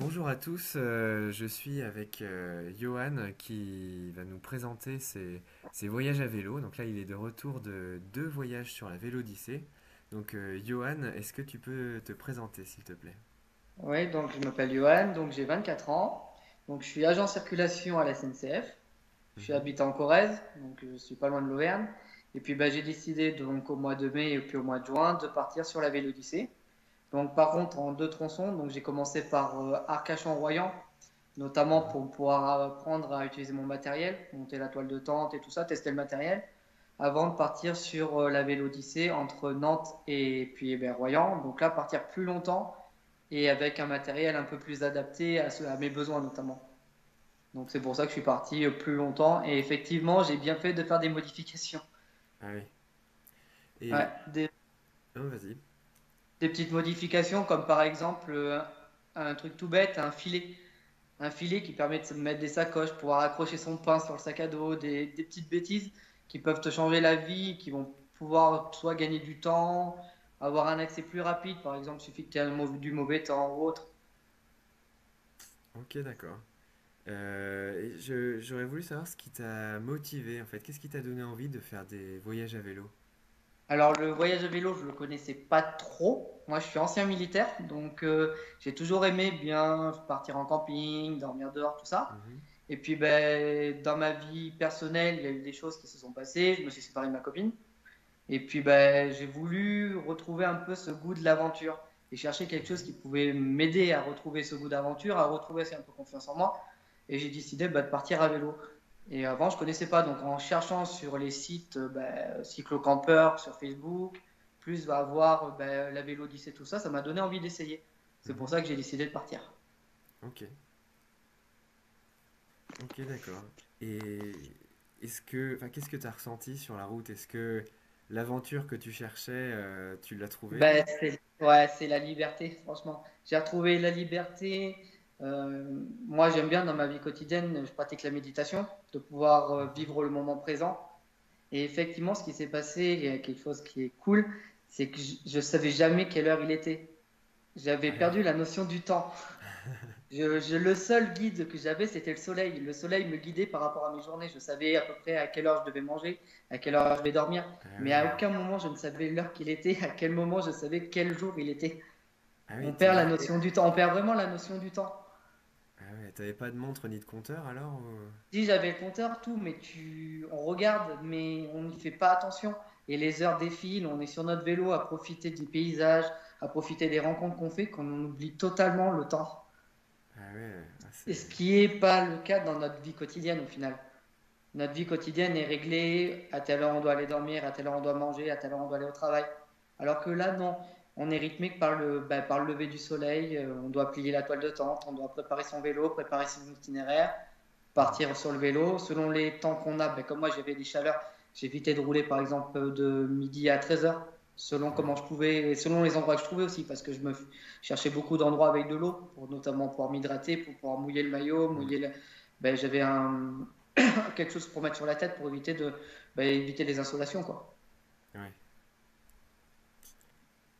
Bonjour à tous, je suis avec Johan qui va nous présenter ses voyages à vélo. Donc là, il est de retour de deux voyages sur la Vélodyssée. Donc Johan, est-ce que tu peux te présenter s'il te plaît? Oui, donc je m'appelle Johan, donc j'ai 24 ans. Donc je suis agent circulation à la SNCF. Je suis Mhm. habitant en Corrèze, donc je suis pas loin de l'Auvergne. Et puis j'ai décidé donc au mois de mai et puis au mois de juin de partir sur la Vélodyssée. Donc par contre en deux tronçons, donc j'ai commencé par Arcachon-Royan, notamment Mhm. pour pouvoir apprendre à utiliser mon matériel, monter la toile de tente et tout ça, tester le matériel, avant de partir sur la Vélodyssée entre Nantes et puis Royan. Donc là partir plus longtemps et avec un matériel un peu plus adapté à mes besoins notamment. Donc c'est pour ça que je suis parti plus longtemps et effectivement j'ai bien fait de faire des modifications. Ah oui. Ouais, Et... Oh, vas-y. des petites modifications comme par exemple un truc tout bête, un filet qui permet de mettre des sacoches, pouvoir accrocher son pain sur le sac à dos, des petites bêtises qui peuvent te changer la vie, qui vont pouvoir soit gagner du temps, avoir un accès plus rapide, par exemple, il suffit que tu aies du mauvais temps ou autre. Ok, d'accord. J'aurais voulu savoir ce qui t'a motivé en fait. Qu'est-ce qui t'a donné envie de faire des voyages à vélo? Alors le voyage à vélo, je le connaissais pas trop. Moi, je suis ancien militaire, donc j'ai toujours aimé bien partir en camping, dormir dehors, tout ça. Mhm. Et puis dans ma vie personnelle, il y a eu des choses qui se sont passées. Je me suis séparé de ma copine. Et puis j'ai voulu retrouver un peu ce goût de l'aventure et chercher quelque chose qui pouvait m'aider à retrouver ce goût d'aventure, à retrouver aussi un peu confiance en moi. Et j'ai décidé de partir à vélo. Et avant, je connaissais pas. Donc, en cherchant sur les sites cyclocampeurs sur Facebook, plus va voir la Vélodyssée, tout ça, ça m'a donné envie d'essayer. C'est pour Mhm. ça que j'ai décidé de partir. Ok. Ok, d'accord. Et qu'est-ce que tu as ressenti sur la route? Est-ce que l'aventure que tu cherchais, tu l'as trouvée? Ouais, c'est la liberté, franchement. J'ai retrouvé la liberté. Moi, j'aime bien dans ma vie quotidienne, je pratique la méditation, de pouvoir Mhm. vivre le moment présent. Et effectivement, ce qui s'est passé, il y a quelque chose qui est cool, c'est que je savais jamais quelle heure il était. J'avais Ah oui. perdu la notion du temps. Le seul guide que j'avais, c'était le soleil. Le soleil me guidait par rapport à mes journées. Je savais à peu près à quelle heure je devais manger, à quelle heure je vais dormir. Ah Mais à ouais. aucun moment, je ne savais l'heure qu'il était, à quel moment je savais quel jour il était. Ah On oui, perd la notion du temps. On perd vraiment la notion du temps. Ah ouais, t'avais pas de montre ni de compteur alors Si j'avais le compteur, tout, mais on regarde, mais on n'y fait pas attention. Et les heures défilent, on est sur notre vélo à profiter du paysage, à profiter des rencontres qu'on fait, qu'on oublie totalement le temps. Ah ouais, ah, Et c'est... ce qui n'est pas le cas dans notre vie quotidienne au final. Notre vie quotidienne est réglée, à telle heure on doit aller dormir, à telle heure on doit manger, à telle heure on doit aller au travail. Alors que là, non, on est rythmé que par le lever du soleil, on doit plier la toile de tente, on doit préparer son vélo, préparer son itinéraire, Mhm. partir sur le vélo. Selon les temps qu'on a, comme moi j'avais des chaleurs, j'évitais de rouler par exemple de midi à 13 heures, selon Ouais. comment je pouvais, et selon les endroits que je trouvais aussi, parce que je me cherchais beaucoup d'endroits avec de l'eau, pour notamment pouvoir m'hydrater, pour pouvoir mouiller le maillot, Mhm. j'avais quelque chose pour mettre sur la tête pour éviter les insolations, quoi. Ouais.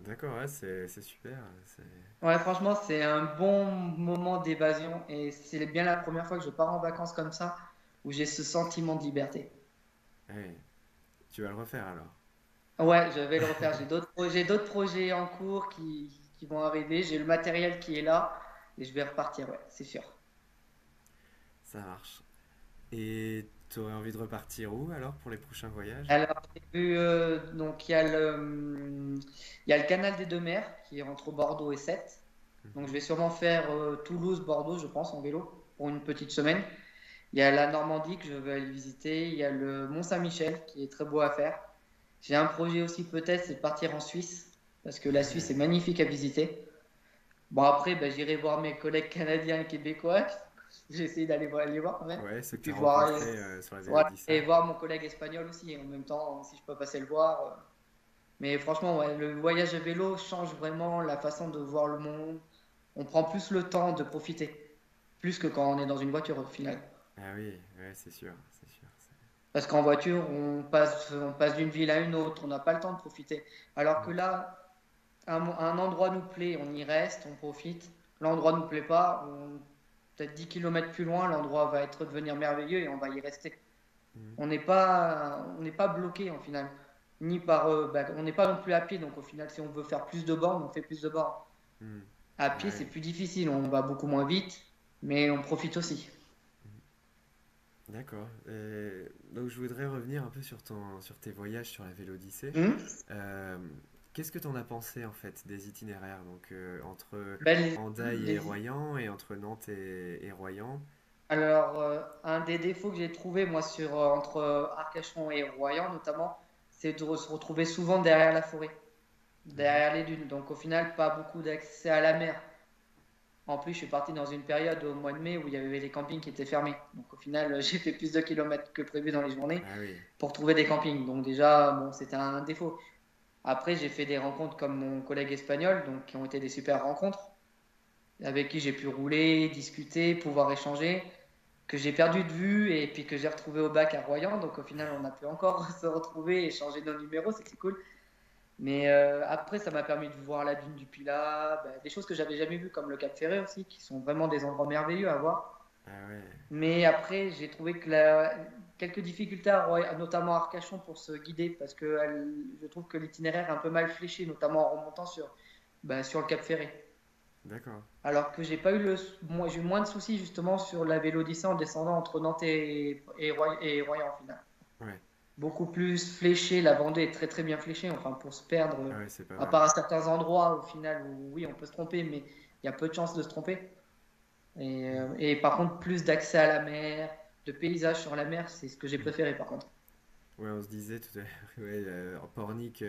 D'accord, ouais, c'est super. C'est... Ouais, franchement, c'est un bon moment d'évasion et c'est bien la première fois que je pars en vacances comme ça, où j'ai ce sentiment de liberté. Ouais. Tu vas le refaire alors. Ouais, je vais le refaire. J'ai d'autres projets en cours qui vont arriver. J'ai le matériel qui est là et je vais repartir, ouais, c'est sûr. Ça marche. Et t'aurais envie de repartir où alors pour les prochains voyages? Alors, j'ai vu, donc il y a le canal des Deux Mers qui est entre Bordeaux et Sète. Donc, je Mhm. vais sûrement faire Toulouse-Bordeaux, je pense, en vélo pour une petite semaine. Il y a la Normandie que je veux aller visiter. Il y a le Mont-Saint-Michel qui est très beau à faire. J'ai un projet aussi peut-être, c'est de partir en Suisse parce que la Suisse est Ouais. magnifique à visiter. Bon, après, j'irai voir mes collègues canadiens et québécois. J'ai essayé les voir quand même. Ouais, ceux Et que t'as puis rencontrés sur la voilà, et Vélodyssée. voir mon collègue espagnol aussi. Et en même temps, si je peux passer le voir. Mais franchement, ouais, le voyage à vélo change vraiment la façon de voir le monde. On prend plus le temps de profiter. Plus que quand on est dans une voiture au final. Ah oui, ouais, c'est sûr, c'est sûr. Parce qu'en voiture, on passe d'une ville à une autre. On n'a pas le temps de profiter. Alors que Mm. là, un endroit nous plaît, on y reste, on profite. l'endroit ne nous plaît pas, peut-être 10 km plus loin, l'endroit va être devenir merveilleux et on va y rester. Mhm. On n'est pas bloqué en final. Ni par, on n'est pas non plus à pied, donc au final, si on veut faire plus de bornes, on fait plus de bornes. Mhm. À Ah pied, c'est ouais. plus difficile, on va beaucoup moins vite, mais on profite aussi. D'accord. Donc je voudrais revenir un peu sur tes voyages sur la Vélodyssée. Hmm. Euh, Qu'est-ce que tu en as pensé en fait des itinéraires donc entre Ben, les- Hendaye et les- Royan et entre Nantes et Royan? Alors, un des défauts que j'ai trouvé, moi, entre Arcachon et Royan, notamment, c'est de se retrouver souvent derrière la forêt, Mhm. derrière les dunes. Donc, au final, pas beaucoup d'accès à la mer. En plus, je suis parti dans une période au mois de mai où il y avait les campings qui étaient fermés. Donc, au final, j'ai fait plus de kilomètres que prévu dans les journées Ah oui. pour trouver des campings. Donc, déjà, bon, c'était un défaut. Après, j'ai fait des rencontres comme mon collègue espagnol, donc qui ont été des super rencontres, avec qui j'ai pu rouler, discuter, pouvoir échanger, que j'ai perdu de vue et puis que j'ai retrouvé au bac à Royan. Donc au final, on a pu encore se retrouver et échanger nos numéros, c'était cool. Mais après, ça m'a permis de voir la dune du Pilat, bah, des choses que j'avais jamais vues, comme le Cap Ferré aussi, qui sont vraiment des endroits merveilleux à voir. Ah ouais. Mais après, j'ai trouvé que quelques difficultés, notamment à Arcachon, pour se guider, parce que je trouve que l'itinéraire est un peu mal fléché, notamment en remontant sur le Cap Ferré. D'accord. Alors que j'ai pas eu moi, j'ai eu moins de soucis justement sur la Vélodyssée en descendant entre Nantes et Royan au final. Ouais. Beaucoup plus fléché, la Vendée est très très bien fléchée, enfin pour se perdre, Ah ouais, c'est pas à mal. part à certains endroits au final où oui on peut se tromper, mais il y a peu de chances de se tromper. Mhm. Et par contre plus d'accès à la mer, de paysages sur la mer, c'est ce que j'ai Mhm. préféré par contre. Ouais, on se disait tout à l'heure, ouais, en Pornic,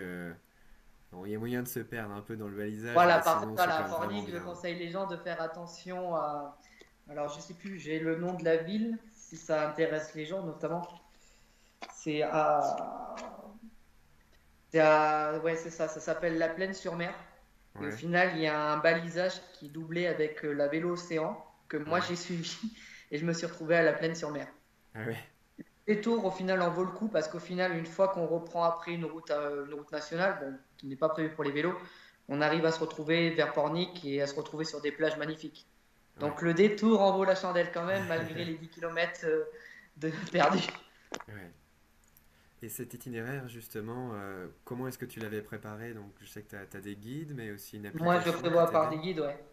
bon, il y a moyen de se perdre un peu dans le balisage, Voilà, mais par contre sinon c'est voilà, quand à même vraiment Fornic, je bien. conseille les gens de faire attention à... Alors je sais plus, j'ai le nom de la ville, si ça intéresse les gens notamment. C'est à, ouais, c'est ça s'appelle la Plaine-sur-Mer. Et au Ouais, final, il y a un balisage qui est doublé avec la vélo océan que moi ouais. j'ai suivi et je me suis retrouvé à la Plaine-sur-Mer. Ah ouais. Les tours, au final, en vaut le coup parce qu'au final, une fois qu'on reprend après une route nationale, bon, qui n'est pas prévue pour les vélos, on arrive à se retrouver vers Pornic et à se retrouver sur des plages magnifiques. Ouais. Donc le détour en vaut la chandelle quand même, malgré les 10 km de perdus. Ouais. Et cet itinéraire, justement, comment est-ce que tu l'avais préparé? Donc, je sais que tu as des guides, mais aussi une Moi, je application qui prévois par t'aidait. des guides, ouais.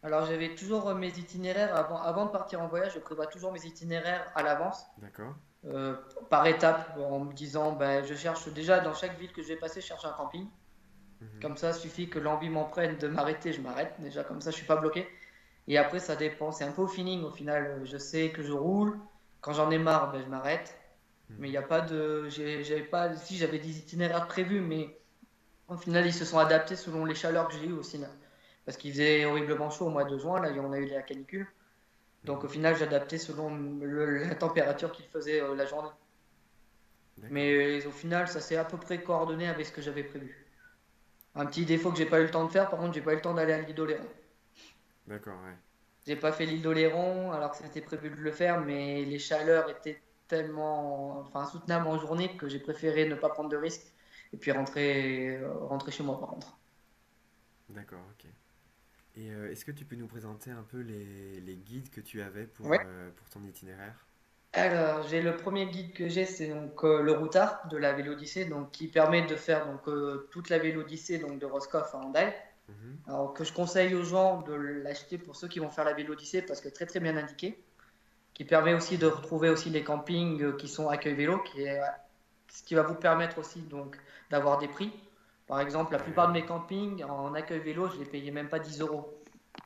Alors, j'avais toujours mes itinéraires avant de partir en voyage. Je prévois toujours mes itinéraires à l'avance, D'accord? euh, par étapes, en me disant, ben, je cherche déjà dans chaque ville que je vais passer, je cherche un camping. Mhm. Comme ça, il suffit que l'envie m'en prenne de m'arrêter, je m'arrête. Déjà, comme ça, je suis pas bloqué. Et après, ça dépend. C'est un peu au feeling. Au final, je sais que je roule. Quand j'en ai marre, ben, je m'arrête. Mais il Mhm. n'y a pas de. J'avais pas. Si j'avais des itinéraires prévus, mais au final, ils se sont adaptés selon les chaleurs que j'ai eues aussi. Là. Parce qu'il faisait horriblement chaud au mois de juin. Là, on a eu la canicule. Donc au Mhm. final, j'adaptais selon la température qu'il faisait la journée. D'accord. Mais au final, ça s'est à peu près coordonné avec ce que j'avais prévu. Un petit défaut que j'ai pas eu le temps de faire, par contre, j'ai pas eu le temps d'aller à l'île d'Oléron. D'accord, ouais. J'ai pas fait l'île d'Oléron alors que c'était prévu de le faire, mais les chaleurs étaient tellement insoutenables en journée que j'ai préféré ne pas prendre de risques et puis rentrer chez moi par contre. D'accord, ok. Et est-ce que tu peux nous présenter un peu les guides que tu avais Ouais. pour ton itinéraire? Alors, j'ai le premier guide que j'ai, c'est donc le routard de la Vélodyssée, donc qui permet de faire donc toute la Vélodyssée donc de Roscoff à Hendaye. Mhm. Alors que je conseille aux gens de l'acheter pour ceux qui vont faire la Vélodyssée parce que très très bien indiqué, qui permet aussi de Mhm. retrouver aussi les campings qui sont accueil vélo, ce qui va vous permettre aussi donc d'avoir des prix. Par exemple, la plupart de Ouais. mes campings en accueil vélo, je les payais même pas 10 euros.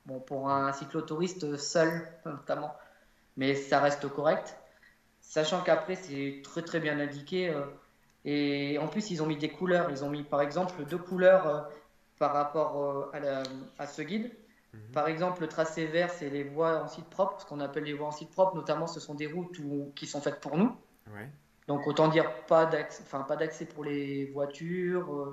Bon, pour Mhm. un cyclotouriste seul notamment, mais ça reste correct. Sachant qu'après, c'est très très bien indiqué. Et en plus, ils ont mis des couleurs. Ils ont mis par exemple deux couleurs par rapport à ce guide. Mhm. Par exemple, le tracé vert, c'est les voies en site propre. Ce qu'on appelle les voies en site propre, notamment, ce sont des routes qui sont faites pour nous. Ouais. Donc, autant dire pas d'accès pour les voitures,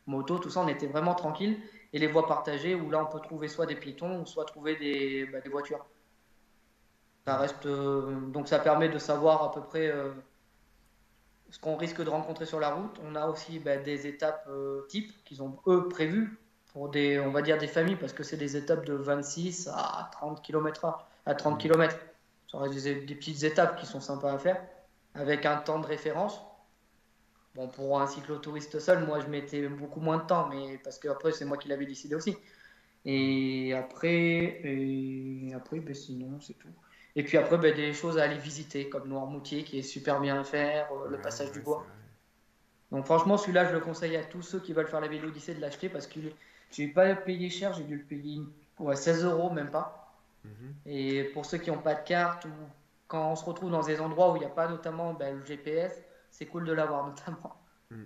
motos, tout ça. On était vraiment tranquille. Et les voies partagées, où là, on peut trouver soit des piétons, ou soit trouver des voitures. Ça Mhm. reste, donc, ça permet de savoir à peu près ce qu'on risque de rencontrer sur la route. On a aussi des étapes types qu'ils ont eux prévues. pour des, on va dire des familles, parce que c'est des étapes de 26 à 30 km/h, à 30 Hmm. km. Ça reste des petites étapes qui sont sympas à faire, avec un temps de référence. Bon, pour un cyclotouriste seul, moi je mettais beaucoup moins de temps, mais parce que après c'est moi qui l'avais décidé aussi. Et après ben, sinon c'est tout. Et puis après ben, des choses à aller visiter, comme Noirmoutier qui est super bien à faire, le Ouais, passage du ouais, c'est bois. vrai. Donc franchement celui-là je le conseille à tous ceux qui veulent faire la Vélo Odyssée de l'acheter parce que j'ai pas payé cher, j'ai dû le payer ouais, 16 euros même pas. Mhm. Et pour ceux qui n'ont pas de carte ou quand on se retrouve dans des endroits où il n'y a pas notamment ben, le GPS, c'est cool de l'avoir notamment. Hmm.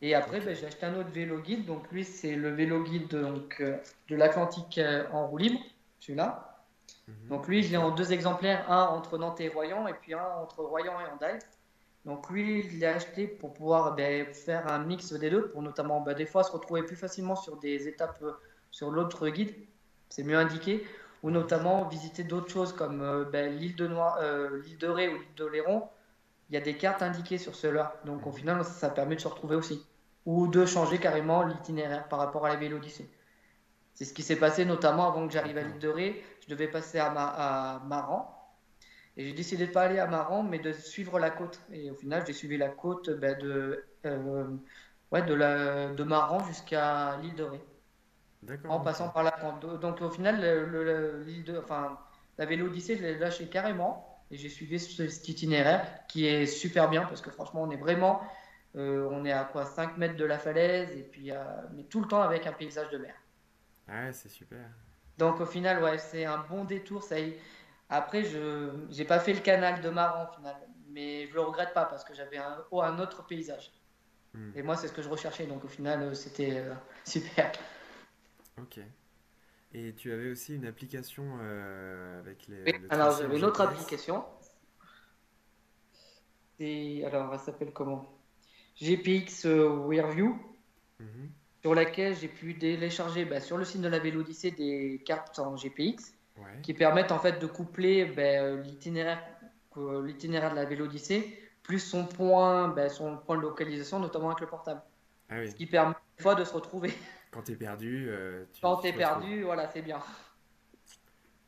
Et après, Ok. ben, j'ai acheté un autre vélo guide. Donc, lui, c'est le vélo guide donc, de l'Atlantique en roue libre, celui-là. Mhm. Donc, lui, je l'ai Ok. en deux exemplaires, un entre Nantes et Royan, et puis un entre Royan et Hendaye. Donc, lui, je l'ai acheté pour pouvoir ben, faire un mix des deux, pour notamment, ben, des fois, se retrouver plus facilement sur des étapes sur l'autre guide. C'est mieux indiqué. Ou Mhm. notamment visiter d'autres choses comme ben, l'île de Ré ou l'île d'Oléron. Il y a des cartes indiquées sur cela. Donc au Mhm. final, ça permet de se retrouver aussi. Ou de changer carrément l'itinéraire par rapport à la Vélo-Odyssée. C'est ce qui s'est passé notamment avant que j'arrive à D'accord. l'île de Ré. Je devais passer à Maran. Et j'ai décidé de ne pas aller à Maran, mais de suivre la côte. Et au final, j'ai suivi la côte ben, ouais, de Maran jusqu'à l'île de Ré, D'accord, en ok. passant par la Pente. Donc au final, enfin, la Vélo-Odyssée, je l'ai lâché carrément. Et j'ai suivi cet itinéraire qui est super bien parce que franchement, on est à quoi 5 mètres de la falaise et puis mais tout le temps avec un paysage de mer. Ah ouais, c'est super. Donc au final, ouais, c'est un bon détour. Après, je j'ai pas fait le canal de Maran au final, mais je le regrette pas parce que j'avais un autre paysage. Hmm. Et moi, c'est ce que je recherchais. Donc au final, c'était super. Ok. Et tu avais aussi une application avec Oui. le Alors tracé en j'avais une autre GPS. application. Alors, elle s'appelle comment? GPX Rearview, Mhm. sur laquelle j'ai pu télécharger bah, sur le site de la Vélodyssée des cartes en GPX Ouais. qui permettent en fait de coupler l'itinéraire de la Vélodyssée plus son point de localisation, notamment avec le portable. Ah oui. Ce qui permet des fois de se retrouver. Quand t'es perdu, Quand tu t'es te retrouves. perdu, voilà, c'est bien.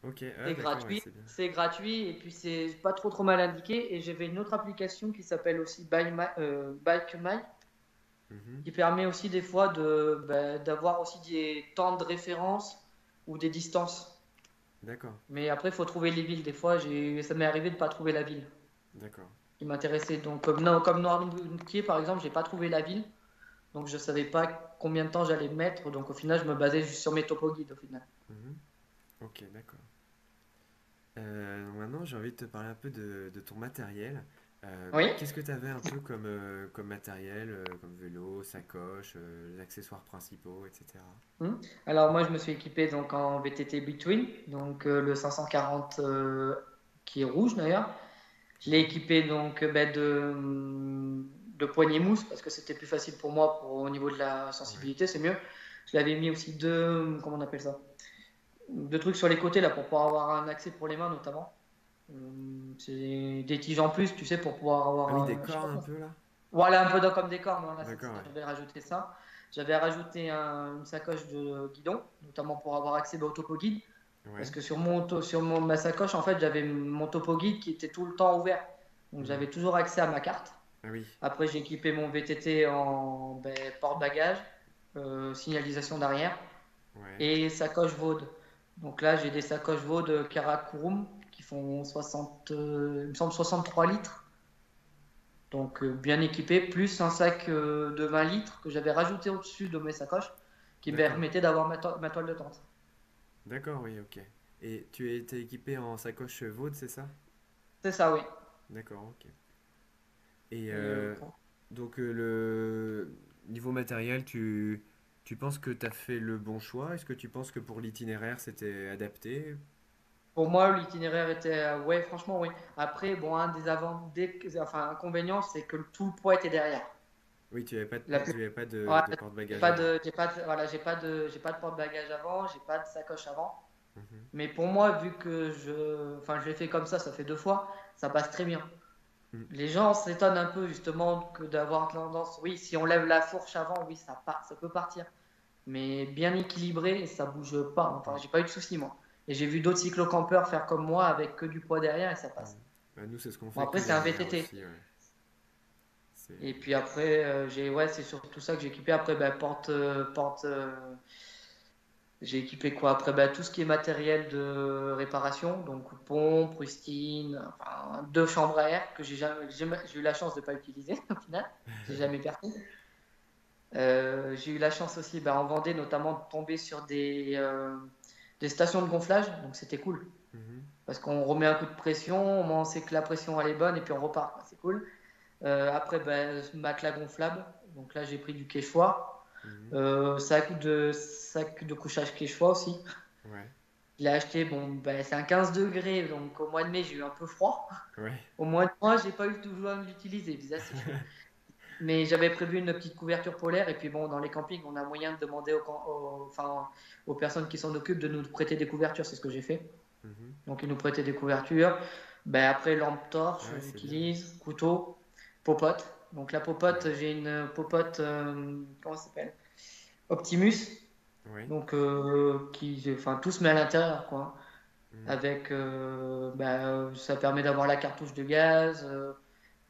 Ok, ah, C'est d'accord, ouais, gratuit, c'est bien. c'est gratuit et puis c'est pas trop mal indiqué. Et j'avais une autre application qui s'appelle aussi Bike My, Mhm. qui permet aussi des fois d'avoir aussi des temps de référence ou des distances. D'accord, Mais après, il faut trouver les villes. Des fois, ça m'est arrivé de ne pas trouver la ville d'accord. qui m'intéressait. Donc, comme Noirmoutier, par exemple, j'ai pas trouvé la ville. Donc, je savais pas combien de temps j'allais mettre. Donc, au final, je me basais juste sur mes topo guides, au final. Mhm. Ok, d'accord. Donc maintenant, j'ai envie de te parler un peu de ton matériel. Oui. Qu'est-ce que tu avais un peu comme matériel, comme vélo, sacoche, les accessoires principaux, etc. Hmm. Alors, moi, je me suis équipé donc, en VTT Between, donc le 540 qui est rouge d'ailleurs. Je l'ai Mhm. équipé donc de poignées mousse parce que c'était plus facile pour moi au niveau de la Ouais. sensibilité, c'est mieux. Je l'avais mis aussi comment on appelle ça? Deux trucs sur les côtés là pour pouvoir avoir un accès pour les mains notamment. C'est des tiges en plus, tu sais, pour pouvoir Ah oui, avoir des je sais pas cordes un comment. peu là? Voilà, un peu comme des cordes, voilà, c'est D'accord, ça. ouais. J'avais rajouté ça. J'avais rajouté une sacoche de guidon, notamment pour avoir accès au topo guide. Parce Ouais. que ma sacoche, en fait, j'avais mon topo guide qui était tout le temps ouvert. Donc Mhm. j'avais toujours accès à ma carte. Ah oui, Après, j'ai équipé mon VTT en porte-bagages, signalisation d'arrière ouais. et sacoche Vaude. Donc là, j'ai des sacoches Vaude Karakorum qui font 60, il me semble 63 litres. Donc bien équipé, plus un sac de 20 litres que j'avais rajouté au-dessus de mes sacoches qui me D'accord. permettait d'avoir ma toile de tente. D'accord, oui, ok. Et tu étais équipé en sacoche Vaude, c'est ça? C'est ça, oui. D'accord, ok. Et Et, donc le niveau matériel, tu penses que tu as fait le bon choix? Est-ce que tu penses que pour l'itinéraire, c'était adapté? pour moi, l'itinéraire était, ouais, franchement, oui. Après, bon, enfin, inconvénient, c'est que tout le poids était derrière. Oui, La plus- tu avais pas ouais, de porte-bagages avant. voilà, j'ai pas de porte-bagages avant, j'ai pas de sacoche avant. Mhm. Mais pour moi, vu que enfin, je l'ai fait comme ça fait deux fois, ça passe très bien. Mm. Les gens s'étonnent un peu justement que d'avoir tendance. Oui, si on lève la fourche avant, oui, ça peut partir. mais bien équilibré et ça bouge pas. Enfin, j'ai pas eu de soucis moi. Et j'ai vu d'autres cyclocampeurs faire comme moi avec que du poids derrière et ça Mm. passe. Bah, nous, c'est ce qu'on Bon, fait après, que c'est un derrière VTT. aussi, ouais. C'est... Et puis après, ouais, c'est surtout ça que j'ai équipé. Après, ben, j'ai équipé quoi? Après, ben, tout ce qui est matériel de réparation, donc pompe, rustine, enfin, deux chambres à air que j'ai eu la chance de ne pas utiliser au final. J'ai jamais perdu. J'ai eu la chance aussi, ben, en Vendée notamment, de tomber sur des stations de gonflage, donc c'était cool. Mhm. Parce qu'on remet un coup de pression, au moins on sait que la pression elle est bonne et puis on repart, quoi. C'est cool. Après, ben, matelas gonflable. Donc là, j'ai pris du Quechua. Mhm. Sac de couchage Quechua aussi. Ouais, Je l'ai acheté, bon, ben, c'est un 15 degrés, donc au mois de mai, j'ai eu un peu froid. ouais, Au mois de juin, j'ai pas eu toujours à l'utiliser, c'est assez chaud. Mais j'avais prévu une petite couverture polaire, et puis bon, dans les campings, on a moyen de demander enfin, aux personnes qui s'en occupent de nous prêter des couvertures, c'est ce que j'ai fait. mhm. Donc ils nous prêtaient des couvertures. Ben, après, lampe torche, Ah ouais, c'est bien. j'utilise, couteau, popote. Donc la popote, Ouais, j'ai une popote, comment ça s'appelle? Optimus. ouais. Donc enfin, tout se met à l'intérieur, quoi. Mm. Avec, ça permet d'avoir la cartouche de gaz,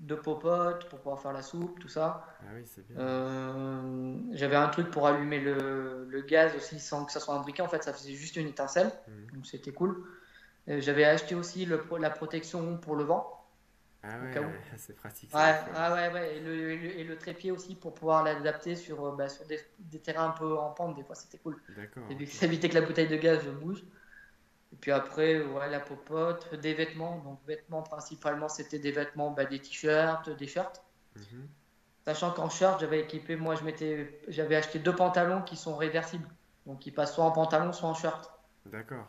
de popote pour pouvoir faire la soupe, tout ça. Ah oui, c'est bien. J'avais un truc pour allumer le gaz aussi sans que ça soit un briquet. En fait, ça faisait juste une étincelle. Mhm. Donc c'était cool. J'avais acheté aussi la protection pour le vent, Ah au ouais, cas où. ouais, c'est pratique ça des Ouais, fois. ah ouais, ouais. Et le trépied aussi pour pouvoir l'adapter sur des terrains un peu en pente. Des fois, c'était cool. D'accord, ok. Ça évitait que la bouteille de gaz bouge. Et puis après, ouais, la popote, des vêtements. Donc, vêtements principalement, c'était des vêtements, bah, des t-shirts, des shirts. Mhm. Sachant qu'en shirt, j'avais équipé, moi, j'avais acheté deux pantalons qui sont réversibles. Donc, ils passent soit en pantalon, soit en shirt. D'accord.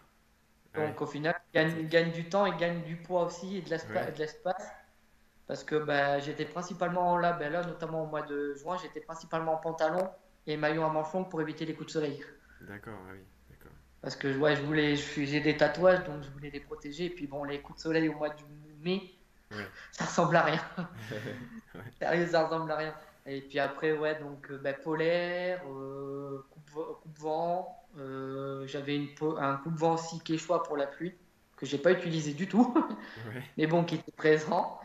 Ah ouais, Donc, au final, ils pratique. gagnent du temps, ils gagnent du poids aussi et Ouais, de l'espace. Parce que bah, j'étais principalement là, bah, là, notamment au mois de juin, j'étais principalement en pantalon et maillot à manches longues pour éviter les coups de soleil. d'accord, ah oui, d'accord. Parce que ouais, j'ai des tatouages, donc je voulais les protéger. Et puis bon, les coups de soleil au mois de mai, Ouais. ça ressemble à rien. Ouais. Sérieux, ça ressemble à rien. Et puis après, ouais, donc bah, polaire, coupe-vent. J'avais un coupe-vent aussi quechua pour la pluie, que j'ai pas utilisé du tout, Ouais. mais bon, qui était présent.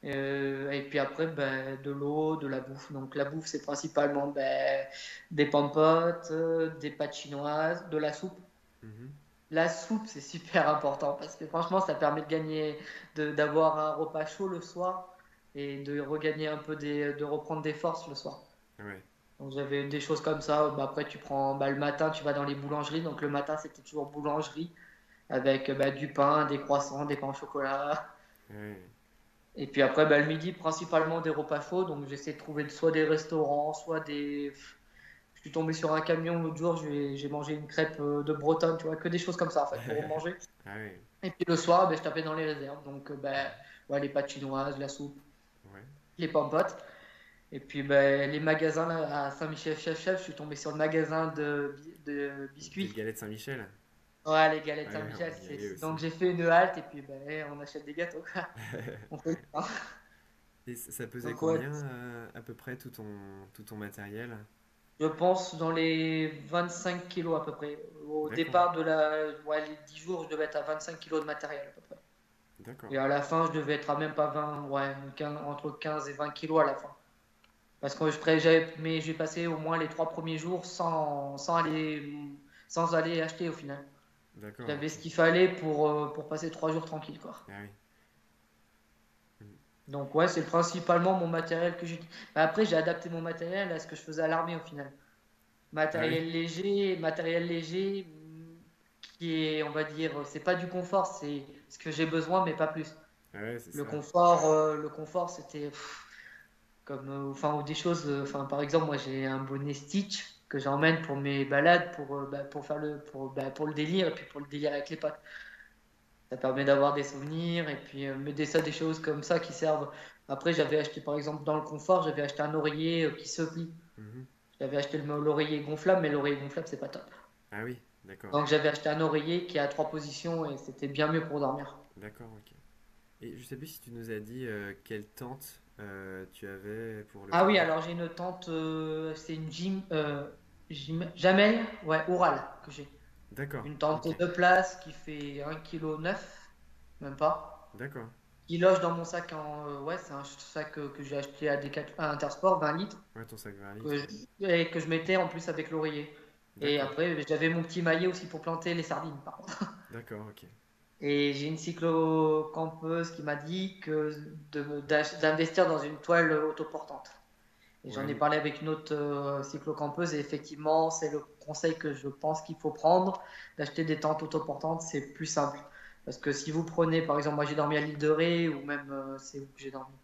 Et puis après, ben, de l'eau, de la bouffe. Donc la bouffe, c'est principalement ben, des pommes-potes, des pâtes chinoises, de la soupe. Mhm. La soupe, c'est super important parce que franchement, ça permet de gagner, d'avoir un repas chaud le soir et de regagner un peu de reprendre des forces le soir. Ouais. Donc j'avais des choses comme ça. Bah, après, tu prends bah, le matin, tu vas dans les boulangeries. Donc le matin, c'était toujours boulangerie avec bah, du pain, des croissants, des pains au chocolat. Ouais. Et puis après, bah, le midi, principalement des repas chauds. Donc j'essaie de trouver soit des restaurants, soit des. Je suis tombé sur un camion l'autre jour, j'ai mangé une crêpe de Bretonne, tu vois, que des choses comme ça en fait, pour manger. Ah ouais. Et puis le soir, ben, je tapais dans les réserves. Donc, ouais, les pâtes chinoises, la soupe, Ouais. les pommes-potes. Et puis, ben, les magasins là, à Saint-Michel-Chef, je suis tombé sur le magasin de Des biscuits. galettes Saint-Michel? Ouais, les galettes Ouais, Saint-Michel. on y allait Donc, aussi. j'ai fait une halte et puis, ben, on achète des gâteaux, quoi. On fait ça. Et ça pesait Donc, ouais, combien à peu près tout ton matériel? je pense dans les 25 kilos à peu près. Au D'accord, départ ouais, les 10 jours, je devais être à 25 kilos de matériel à peu près. d'accord. Et à la fin, je devais être à même pas 20, ouais, entre 15 et 20 kilos à la fin. Parce que mais j'ai passé au moins les 3 premiers jours sans aller acheter au final. D'accord, J'avais ce ok. qu'il fallait pour passer 3 jours tranquille, quoi. Ah oui. Mm. Donc ouais, c'est principalement mon matériel que j'ai. Bah, après, j'ai adapté mon matériel à ce que je faisais à l'armée au final. Ah oui? Matériel léger, qui est, on va dire, c'est pas du confort, c'est ce que j'ai besoin, mais pas plus. Ah ouais, c'est Le ça. confort, le confort, c'était comme, enfin, ou des choses, enfin, par exemple, moi j'ai un bonnet Stitch que j'emmène pour mes balades, pour faire pour le délire et puis pour le délire avec les potes. Ça permet d'avoir des souvenirs et puis des choses comme ça qui servent. Après, j'avais acheté, par exemple, dans le confort, j'avais acheté un oreiller qui se plie. Mhm. J'avais acheté l'oreiller gonflable, mais l'oreiller gonflable, c'est pas top. Ah oui, d'accord. Donc j'avais acheté un oreiller qui a 3 positions et c'était bien mieux pour dormir. D'accord, ok. Et je sais plus si tu nous as dit quelle tente tu avais pour le Ah oui, confort. alors j'ai une tente, c'est une gym. Jamel, ouais, Oural que j'ai. D'accord, Une tente ok. de place qui fait 1,9 kg, même pas. D'accord. Qui loge dans mon sac ouais, c'est un sac que j'ai acheté à Intersport, 20 litres, Ouais, ton sac 20 que litres, je, ouais. et que je mettais en plus avec l'oreiller. Et D'accord, après, j'avais mon petit maillet aussi pour planter les sardines, par contre. d'accord, ok. Et j'ai une cyclo-campeuse qui m'a dit d'investir dans une toile autoportante. Et Ouais, j'en ai parlé avec une autre cyclo-campeuse et effectivement, c'est le conseil que je pense qu'il faut prendre, d'acheter des tentes autoportantes, c'est plus simple. Parce que si vous prenez, par exemple, moi j'ai dormi à l'île de Ré ou même, c'est où que j'ai dormi?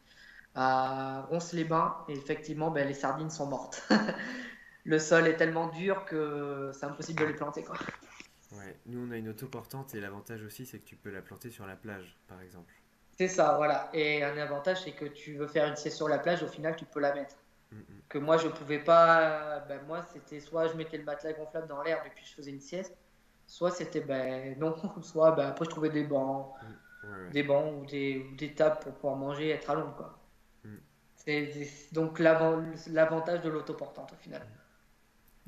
À Ronces-les-Bains, et effectivement, ben, les sardines sont mortes. Le sol est tellement dur que c'est impossible de les planter, quoi. ouais. Nous, on a une autoportante et l'avantage aussi, c'est que tu peux la planter sur la plage, par exemple. C'est ça, voilà. Et un avantage, c'est que tu veux faire une sieste sur la plage, au final, tu peux la mettre. Mm, mm. Que moi, je pouvais pas. Ben, moi, c'était soit je mettais le matelas gonflable dans l'herbe et puis je faisais une sieste, soit c'était ben non, soit ben, après je trouvais Mm. Ouais, ouais. des bancs ou des tables pour pouvoir manger et être à l'ombre, quoi. Mm. C'est donc l'avantage de l'autoportante au final.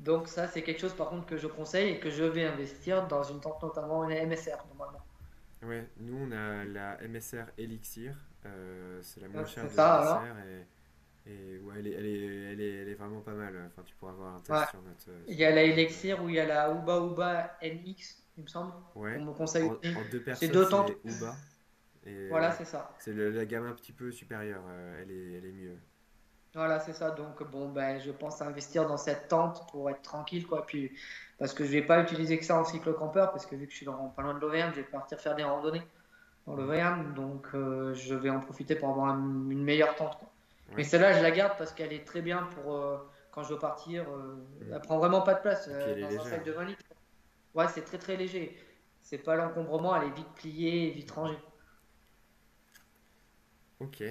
Donc ça, c'est quelque chose par contre que je conseille et que je vais investir dans une tente, notamment une MSR normalement. Ouais, nous, on a la MSR Elixir. C'est la moins chère C'est des ça, alors. MSR et ouais, elle est vraiment pas mal. Enfin, tu pourras avoir un test Ouais. Il y sur a la notre. Elixir ou il y a la Uba NX, il me semble, qu'on Ouais, me conseille aussi. en deux C'est personnes, deux tentes. c'est Uba. Et Voilà, c'est ça. c'est la gamme un petit peu supérieure. Elle est mieux. Voilà, c'est ça. Donc, bon, ben, je pense investir dans cette tente pour être tranquille, quoi. Puis, parce que je vais pas utiliser que ça en cyclo-campeur, parce que vu que je suis pas loin de l'Auvergne, je vais partir faire des randonnées dans Mhm. l'Auvergne. Donc, je vais en profiter pour avoir une meilleure tente, quoi. Mais Ouais. celle-là, je la garde parce qu'elle est très bien pour quand je veux partir. Mhm. Elle prend vraiment pas de place Et puis elle est dans un légère. sac de 20 litres. Ouais, c'est très très léger. C'est pas l'encombrement, elle est vite pliée et vite rangée. Ok.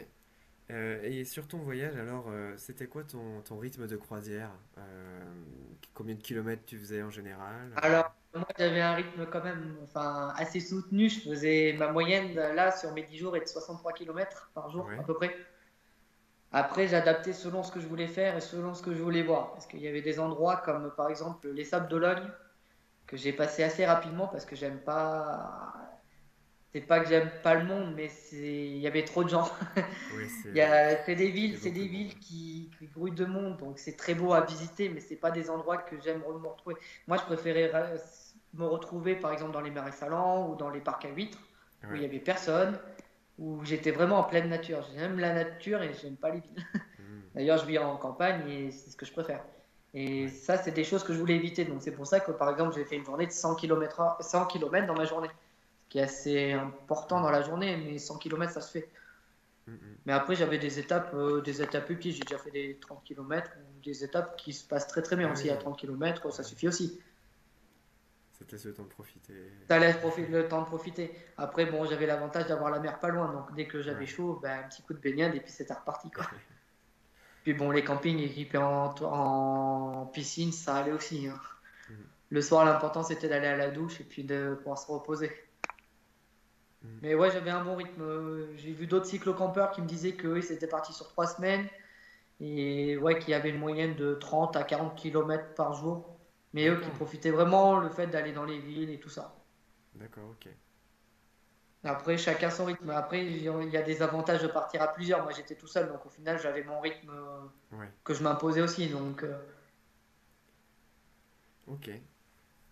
Et sur ton voyage, alors, c'était quoi ton rythme de croisière? Combien de kilomètres tu faisais en général? Alors, moi, j'avais un rythme quand même enfin, assez soutenu. Je faisais ma moyenne, là, sur mes 10 jours, est de 63 km par jour, à Ouais, peu près. Après, j'adaptais selon ce que je voulais faire et selon ce que je voulais voir. Parce qu'il y avait des endroits comme, par exemple, les Sables d'Olonne, que j'ai passé assez rapidement parce que j'aime pas. C'est pas que j'aime pas le monde, mais il y avait trop de gens. ouais, il y a C'est beaucoup des de monde. villes qui grouillent de monde, donc c'est très beau à visiter, mais c'est pas des endroits que j'aime me retrouver. Moi, je préférais me retrouver, par exemple, dans les marais salants ou dans les parcs à huîtres, où il y Ouais. avait personne, où j'étais vraiment en pleine nature. J'aime la nature et j'aime pas les villes. Mhm. D'ailleurs, je vis en campagne et c'est ce que je préfère. Et Ouais. ça, c'est des choses que je voulais éviter. Donc, c'est pour ça que, par exemple, j'ai fait une journée de 100 km dans ma journée, ce qui est assez important Mhm. dans la journée, mais 100 km, ça se fait. Mhm. Mais après, j'avais des étapes plus petites. J'ai déjà fait des 30 km ou des étapes qui se passent très très bien Ah aussi. À oui, 30 km, ça ouais. suffit aussi. Ça te laisse le temps de profiter. Ça laisse le temps de profiter. Après, bon, j'avais l'avantage d'avoir la mer pas loin. Donc, dès que j'avais Ouais. chaud, ben, un petit coup de baignade et puis c'était reparti, quoi. Puis bon, les campings équipés en piscine, ça allait aussi, hein. Mhm. Le soir, l'important c'était d'aller à la douche et puis de pouvoir se reposer. Mhm. Mais ouais, j'avais un bon rythme. J'ai vu d'autres cyclo-campeurs qui me disaient que oui, c'était parti sur 3 semaines. Et ouais, qui avait une moyenne de 30 à 40 km par jour. Mais eux qui D'accord. profitaient vraiment le fait d'aller dans les villes et tout ça. D'accord, ok. Après, chacun son rythme. Après, il y a des avantages de partir à plusieurs. Moi, j'étais tout seul, donc au final, j'avais mon rythme Ouais. que je m'imposais aussi. Donc, Ok.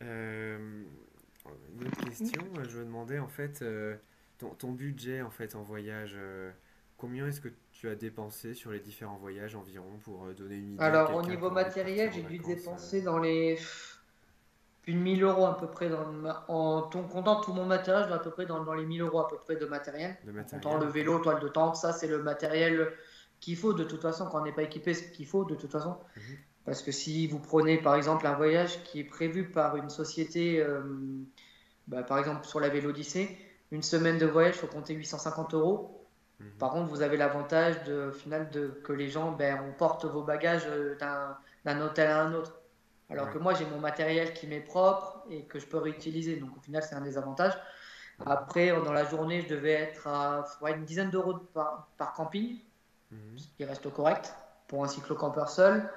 Euh, une autre question, je me demandais en fait, ton budget en fait en voyage, combien est-ce que tu as dépensé sur les différents voyages environ pour donner une idée à alors au quelqu'un qui niveau aurait envie de matériel, partir en j'ai dû vacances? dépenser dans les plus de 1000 euros à peu près en comptant tout mon matériel, je dois à peu près dans les 1000 euros à peu près de matériel. De En comptant matériel, le ok. vélo, toile de tente, ça c'est le matériel qu'il faut de toute façon quand on n'est pas équipé, ce qu'il faut de toute façon. Mhm. Parce que si vous prenez par exemple un voyage qui est prévu par une société, bah, par exemple sur la Vélodyssée, une semaine de voyage, il faut compter 850 euros. Mhm. Par contre, vous avez l'avantage au final que les gens, ben, on porte vos bagages d'un hôtel à un autre. Alors que Ouais. moi, j'ai mon matériel qui m'est propre et que je peux réutiliser. Donc au final, c'est un des avantages. Mhm. Après, dans la journée, je devais être à ouais, une dizaine d'euros par camping, Mhm. ce qui reste correct pour un cyclo-campeur seul.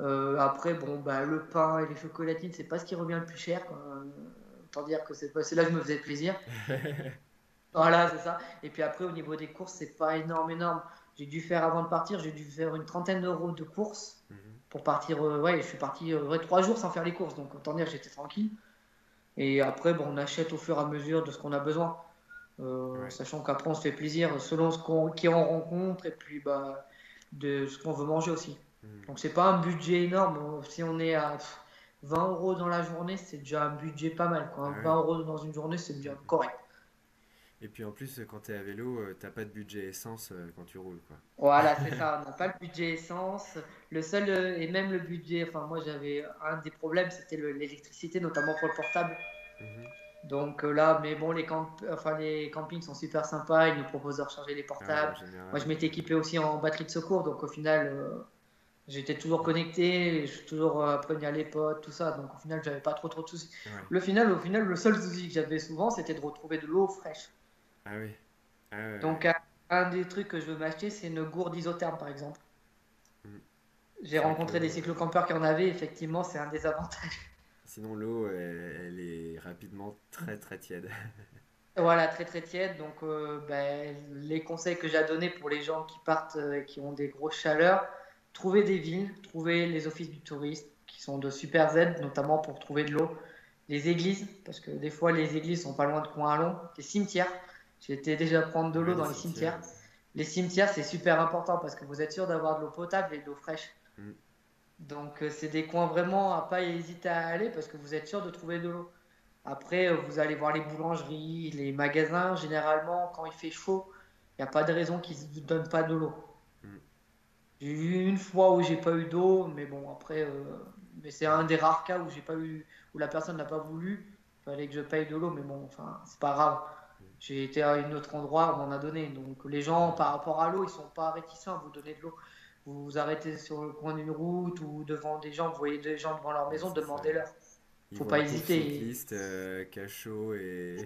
Après, bon, bah, le pain et les chocolatines, c'est pas ce qui revient le plus cher, quoi. Autant dire que c'est là que je me faisais plaisir. Voilà, c'est ça. Et puis après, au niveau des courses, c'est pas énorme, énorme. J'ai dû faire, avant de partir, j'ai dû faire une trentaine d'euros de courses Mhm. pour partir. Ouais, je suis parti ouais, 3 jours sans faire les courses, donc autant dire que j'étais tranquille. Et après, bon, on achète au fur et à mesure de ce qu'on a besoin. Ouais. Sachant qu'après, on se fait plaisir selon qui on rencontre et puis bah, de ce qu'on veut manger aussi. Mhm. Donc, c'est pas un budget énorme. Si on est à 20 euros dans la journée, c'est déjà un budget pas mal, Ah quoi. ouais. 20 euros dans une journée, c'est déjà Mhm. correct. Et puis en plus, quand t'es à vélo, t'as pas de budget essence quand tu roules, quoi. Voilà, c'est ça. On n'a pas le budget essence. Le seul, et même le budget, enfin, moi, j'avais un des problèmes, c'était l'électricité, notamment pour le portable. Mhm. Donc là, mais bon, enfin, les campings sont super sympas. Ils nous proposent de recharger les Ah ouais, en portables. Moi, je général. m'étais équipé aussi en batterie de secours. Donc au final, j'étais toujours connecté. Je toujours prévenir les potes, tout ça. Donc au final, j'avais pas trop de soucis. Ouais. Au final, le seul souci que j'avais souvent, c'était de retrouver de l'eau fraîche. Ah oui. Ah ouais, Donc ouais. un des trucs que je veux m'acheter, c'est une gourde isotherme, par exemple. Mhm. J'ai C'est vrai que rencontré des l'eau. cyclocampeurs qui en avaient. Effectivement, c'est un des avantages. Sinon, l'eau, elle est rapidement très très tiède. Voilà, très très tiède. Donc, ben, les conseils que j'ai à donner pour les gens qui partent et qui ont des grosses chaleurs, trouver des villes, trouver les offices du tourisme qui sont de super aides, notamment pour trouver de l'eau. Les églises, parce que des fois les églises sont pas loin de Coin-Allon. Les cimetières, j'ai été déjà prendre de Ouais, l'eau les dans les cimetières. cimetières. Les cimetières, c'est super important parce que vous êtes sûr d'avoir de l'eau potable et de l'eau fraîche. Mhm. Donc, c'est des coins vraiment à pas hésiter à aller parce que vous êtes sûr de trouver de l'eau. Après, vous allez voir les boulangeries, les magasins. Généralement, quand il fait chaud, il n'y a pas de raison qu'ils ne donnent pas de l'eau. Mhm. J'ai eu une fois où j'ai pas eu d'eau, mais bon, après, mais c'est un Ouais. des rares cas où j'ai pas eu, où la personne n'a pas voulu. Il fallait que je paye de l'eau, mais bon, enfin, c'est pas grave. Mhm. J'ai été à un autre endroit, on m'en a donné. Donc, les gens, par rapport à l'eau, ils sont pas réticents à vous donner de l'eau. Vous vous arrêtez sur le coin d'une route ou devant des gens, vous voyez des gens devant leur Ouais, maison, c'est ça. demandez-leur. Ils Faut voient pas un pauvre hésiter. cycliste qui a chaud et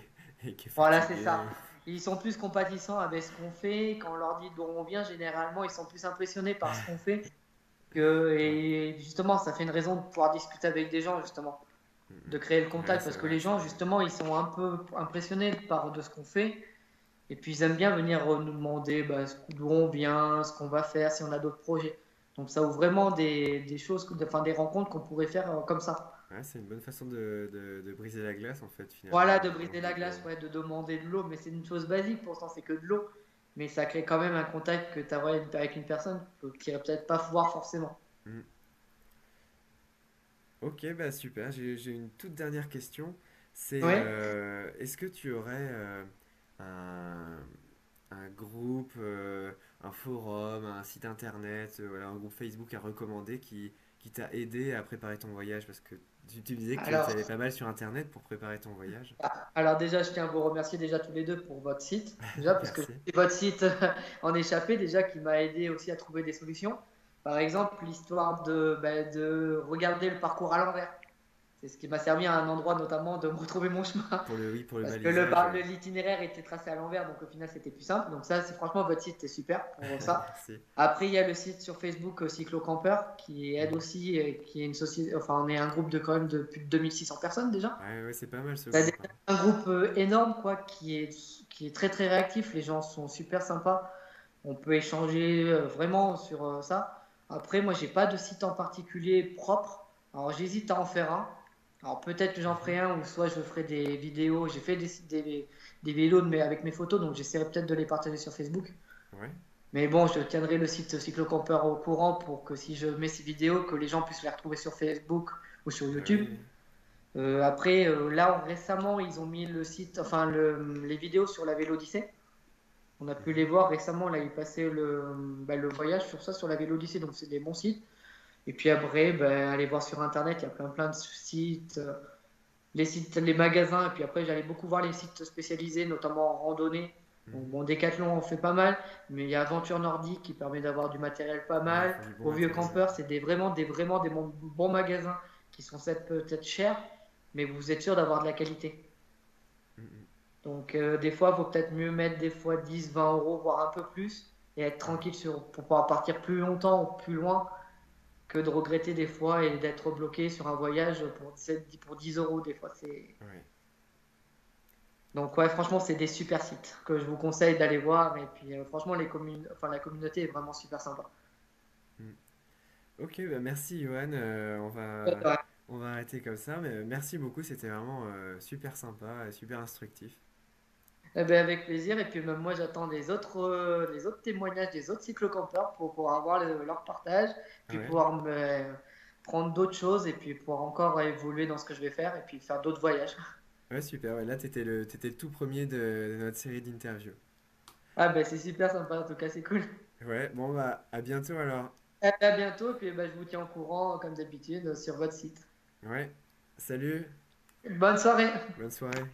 qui est Voilà, c'est ça. fatigué. Ils sont plus compatissants avec ce qu'on fait. Quand on leur dit d'où on vient, généralement, ils sont plus impressionnés par ce qu'on fait. Ouais. Et justement, ça fait une raison de pouvoir discuter avec des gens, justement, de Mhm. créer le Ouais, contact. c'est Parce que vrai, les c'est gens, vrai. justement, ils sont un peu impressionnés par de ce qu'on fait. Et puis, ils aiment bien venir nous demander bah, d'où on vient, ce qu'on va faire, si on a d'autres projets. Donc, ça ouvre vraiment des choses, enfin, des rencontres qu'on pourrait faire comme ça. Ouais, c'est une bonne façon de briser la glace en fait, Voilà, finalement, de quand on briser la dit glace, ouais, de demander de l'eau, mais c'est une chose basique, pourtant c'est que de l'eau. Mais ça crée quand même un contact que tu as avec une personne que tu n'irais peut-être pas voir forcément. Mhm. Ok, bah super. J'ai une toute dernière question. C'est Oui. est-ce que tu aurais un, un groupe, un forum, un site internet, voilà, un groupe Facebook à recommander qui t'a aidé à préparer ton voyage? Parce que tu me disais que tu Alors, allais pas mal sur internet pour préparer ton voyage. alors déjà, je tiens à vous remercier déjà tous les deux pour votre site, déjà parce que Merci. c'est votre site en échappé déjà qui m'a aidé aussi à trouver des solutions. Par exemple, l'histoire de regarder le parcours à l'envers. C'est ce qui m'a servi à un endroit notamment de me retrouver mon chemin. Pour le oui, pour le Parce que balisage. l'itinéraire était tracé à l'envers, donc au final c'était plus simple. Donc ça, c'est franchement votre site est super pour ça. Merci. Après, il y a le site sur Facebook Cyclocamper qui aide Mhm. aussi, qui est une société, enfin on est un groupe de quand même de plus de 2600 personnes déjà. Ouais, ouais, c'est pas mal ce C'est groupe, hein. un groupe énorme quoi, qui est très très réactif. Les gens sont super sympas. On peut échanger vraiment sur ça. Après, moi, j'ai pas de site en particulier propre. Alors, j'hésite à en faire un. Alors, peut-être que j'en Mhm. ferai un ou soit je ferai des vidéos. J'ai fait des vélos avec mes photos, donc j'essaierai peut-être de les partager sur Facebook. Ouais. Mais bon, je tiendrai le site Cyclocamper au courant pour que si je mets ces vidéos, que les gens puissent les retrouver sur Facebook ou sur Bah YouTube. oui. Après, là, récemment, ils ont mis le site, enfin, les vidéos sur la Vélodyssée. On a pu Mhm. les voir récemment, là, il passait le voyage sur ça, sur la Vélodyssée, donc c'est des bons sites. Et puis après, aller voir sur Internet, il y a plein de sites, les sites, les magasins, et puis après, j'allais beaucoup voir les sites spécialisés, notamment en randonnée. Donc, Mhm. bon, Decathlon en fait pas mal, mais il y a Aventure Nordique qui permet d'avoir du matériel pas Ouais, ils mal. font du bon Au Vieux matériel. Campeur, c'est vraiment des bons magasins qui sont peut-être chers, mais vous êtes sûr d'avoir de la qualité. Mhm. Donc, des fois, il faut peut-être mieux mettre des fois 10, 20 euros, voire un peu plus, et être Ouais. tranquille pour pouvoir partir plus longtemps ou plus loin. que de regretter des fois et d'être bloqué sur un voyage pour 10 euros des fois. Ouais. Donc ouais, franchement, c'est des super sites que je vous conseille d'aller voir. Et puis franchement, la communauté est vraiment super sympa. Mm. Ok, bah merci Johan. Ouais, ouais. On va arrêter comme ça. Mais merci beaucoup, c'était vraiment super sympa et super instructif. Eh ben, avec plaisir. Et puis même moi, j'attends les autres témoignages des autres cyclocampeurs pour pouvoir avoir leur partage, puis Ouais, pouvoir me prendre d'autres choses et puis pouvoir encore évoluer dans ce que je vais faire et puis faire d'autres voyages. ouais, super. Ouais, là, t'étais le tout premier de notre série d'interviews. Ah ben c'est super sympa, en tout cas, c'est cool. Ouais, bon, bah, à bientôt alors. Eh ben, à bientôt, et puis ben, je vous tiens au courant, comme d'habitude, sur votre site. Ouais, salut, Bonne soirée! bonne soirée.